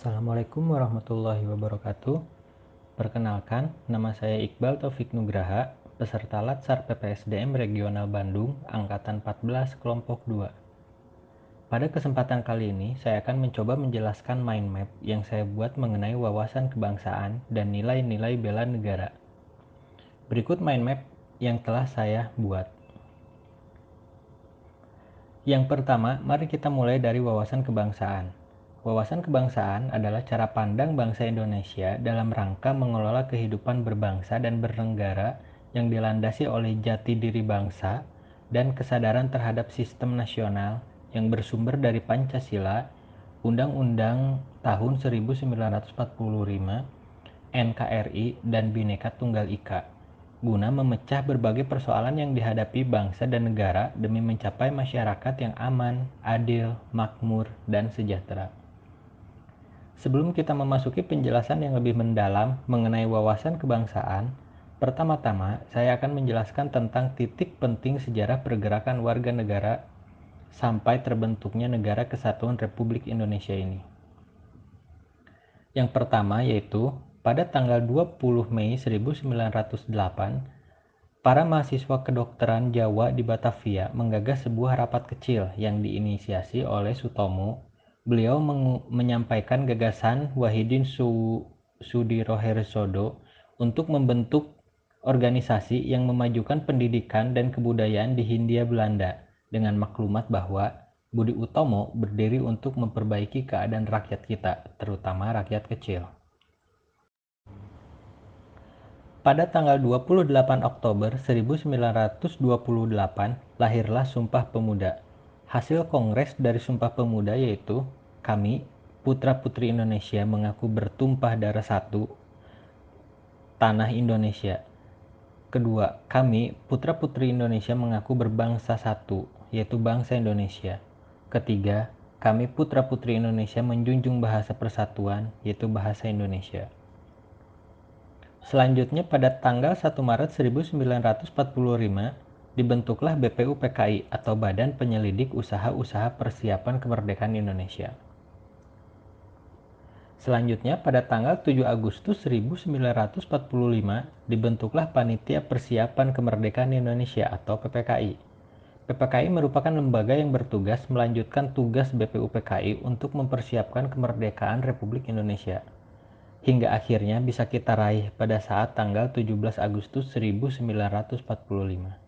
Assalamualaikum warahmatullahi wabarakatuh. Perkenalkan, nama saya Iqbal Taufik Nugraha, peserta Latsar PPSDM Regional Bandung, Angkatan 14, Kelompok 2. Pada kesempatan kali ini, saya akan mencoba menjelaskan mind map yang saya buat mengenai wawasan kebangsaan dan nilai-nilai bela negara. Berikut mind map yang telah saya buat. Yang pertama, mari kita mulai dari wawasan kebangsaan. Wawasan kebangsaan adalah cara pandang bangsa Indonesia dalam rangka mengelola kehidupan berbangsa dan bernegara yang dilandasi oleh jati diri bangsa dan kesadaran terhadap sistem nasional yang bersumber dari Pancasila, Undang-Undang Tahun 1945, NKRI, dan Bhinneka Tunggal Ika, guna memecah berbagai persoalan yang dihadapi bangsa dan negara demi mencapai masyarakat yang aman, adil, makmur, dan sejahtera. Sebelum kita memasuki penjelasan yang lebih mendalam mengenai wawasan kebangsaan, pertama-tama saya akan menjelaskan tentang titik penting sejarah pergerakan warga negara sampai terbentuknya Negara Kesatuan Republik Indonesia ini. Yang pertama yaitu pada tanggal 20 Mei 1908, para mahasiswa kedokteran Jawa di Batavia menggagas sebuah rapat kecil yang diinisiasi oleh Sutomo. Beliau menyampaikan gagasan Wahidin Sudirohersodo untuk membentuk organisasi yang memajukan pendidikan dan kebudayaan di Hindia Belanda dengan maklumat bahwa Budi Utomo berdiri untuk memperbaiki keadaan rakyat kita, terutama rakyat kecil. Pada tanggal 28 Oktober 1928, lahirlah Sumpah Pemuda. Hasil kongres dari Sumpah Pemuda yaitu, kami, putra-putri Indonesia mengaku bertumpah darah satu, tanah Indonesia. Kedua, kami, putra-putri Indonesia mengaku berbangsa satu, yaitu bangsa Indonesia. Ketiga, kami putra-putri Indonesia menjunjung bahasa persatuan, yaitu bahasa Indonesia. Selanjutnya pada tanggal 1 Maret 1945 dibentuklah BPUPKI atau Badan Penyelidik Usaha-Usaha Persiapan Kemerdekaan Indonesia. Selanjutnya pada tanggal 7 Agustus 1945 dibentuklah Panitia Persiapan Kemerdekaan Indonesia atau PPKI. PPKI merupakan lembaga yang bertugas melanjutkan tugas BPUPKI untuk mempersiapkan kemerdekaan Republik Indonesia, hingga akhirnya bisa kita raih pada saat tanggal 17 Agustus 1945.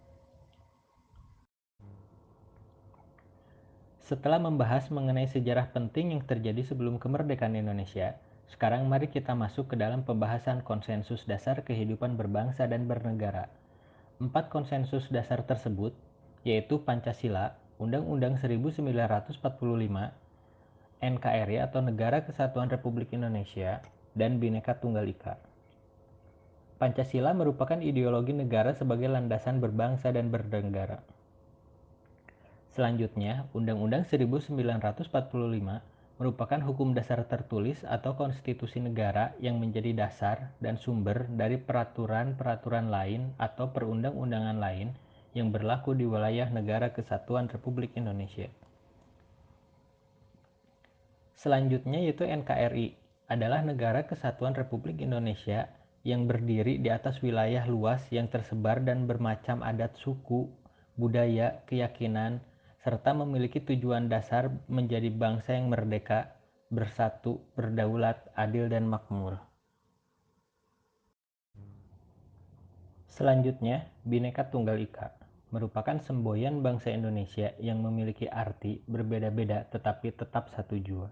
Setelah membahas mengenai sejarah penting yang terjadi sebelum kemerdekaan Indonesia, sekarang mari kita masuk ke dalam pembahasan konsensus dasar kehidupan berbangsa dan bernegara. 4 konsensus dasar tersebut, yaitu Pancasila, Undang-Undang 1945, NKRI atau Negara Kesatuan Republik Indonesia, dan Bhinneka Tunggal Ika. Pancasila merupakan ideologi negara sebagai landasan berbangsa dan bernegara. Selanjutnya, Undang-Undang 1945 merupakan hukum dasar tertulis atau konstitusi negara yang menjadi dasar dan sumber dari peraturan-peraturan lain atau perundang-undangan lain yang berlaku di wilayah Negara Kesatuan Republik Indonesia. Selanjutnya yaitu NKRI, adalah Negara Kesatuan Republik Indonesia yang berdiri di atas wilayah luas yang tersebar dan bermacam adat suku, budaya, keyakinan, serta memiliki tujuan dasar menjadi bangsa yang merdeka, bersatu, berdaulat, adil, dan makmur. Selanjutnya, Bhinneka Tunggal Ika merupakan semboyan bangsa Indonesia yang memiliki arti berbeda-beda tetapi tetap satu jua.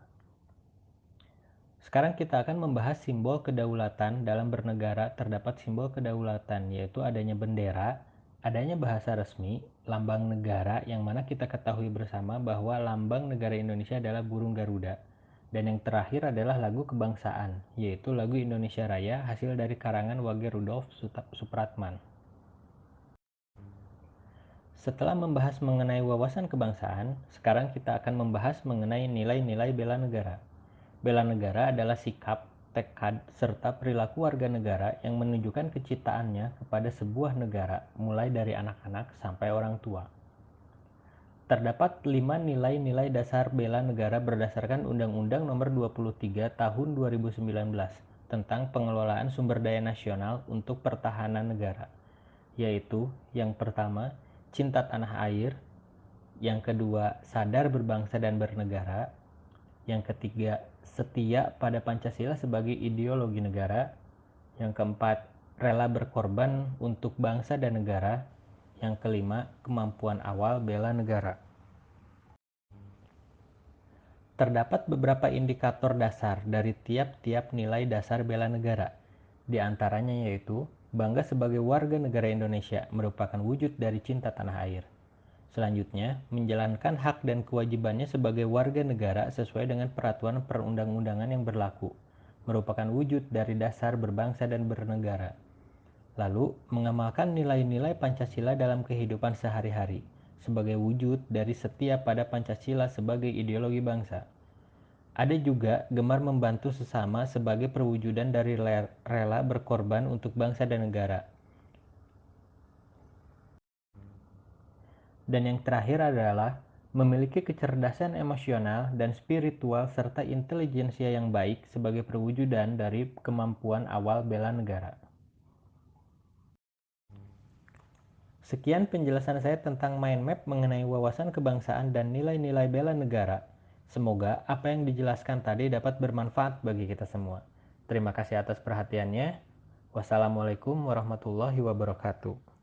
Sekarang kita akan membahas simbol kedaulatan. Dalam bernegara terdapat simbol kedaulatan, yaitu adanya bendera, adanya bahasa resmi, lambang negara yang mana kita ketahui bersama bahwa lambang negara Indonesia adalah burung Garuda, dan yang terakhir adalah lagu kebangsaan, yaitu lagu Indonesia Raya hasil dari karangan Wage Rudolf Supratman. Setelah membahas mengenai wawasan kebangsaan, sekarang kita akan membahas mengenai nilai-nilai bela negara. Bela negara adalah sikap, tekad, serta perilaku warga negara yang menunjukkan kecintaannya kepada sebuah negara, mulai dari anak-anak sampai orang tua. Terdapat 5 nilai-nilai dasar bela negara berdasarkan Undang-Undang Nomor 23 Tahun 2019 tentang pengelolaan sumber daya nasional untuk pertahanan negara, yaitu yang pertama, cinta tanah air, yang kedua, sadar berbangsa dan bernegara, yang ketiga, setia pada Pancasila sebagai ideologi negara, yang keempat, rela berkorban untuk bangsa dan negara, yang kelima, kemampuan awal bela negara. Terdapat beberapa indikator dasar dari tiap-tiap nilai dasar bela negara. Di antaranya yaitu, bangga sebagai warga negara Indonesia merupakan wujud dari cinta tanah air. Selanjutnya, menjalankan hak dan kewajibannya sebagai warga negara sesuai dengan peraturan perundang-undangan yang berlaku, merupakan wujud dari dasar berbangsa dan bernegara. Lalu, mengamalkan nilai-nilai Pancasila dalam kehidupan sehari-hari, sebagai wujud dari setia pada Pancasila sebagai ideologi bangsa. Ada juga gemar membantu sesama sebagai perwujudan dari rela berkorban untuk bangsa dan negara. Dan yang terakhir adalah memiliki kecerdasan emosional dan spiritual serta intelijensia yang baik sebagai perwujudan dari kemampuan awal bela negara. Sekian penjelasan saya tentang mind map mengenai wawasan kebangsaan dan nilai-nilai bela negara. Semoga apa yang dijelaskan tadi dapat bermanfaat bagi kita semua. Terima kasih atas perhatiannya. Wassalamualaikum warahmatullahi wabarakatuh.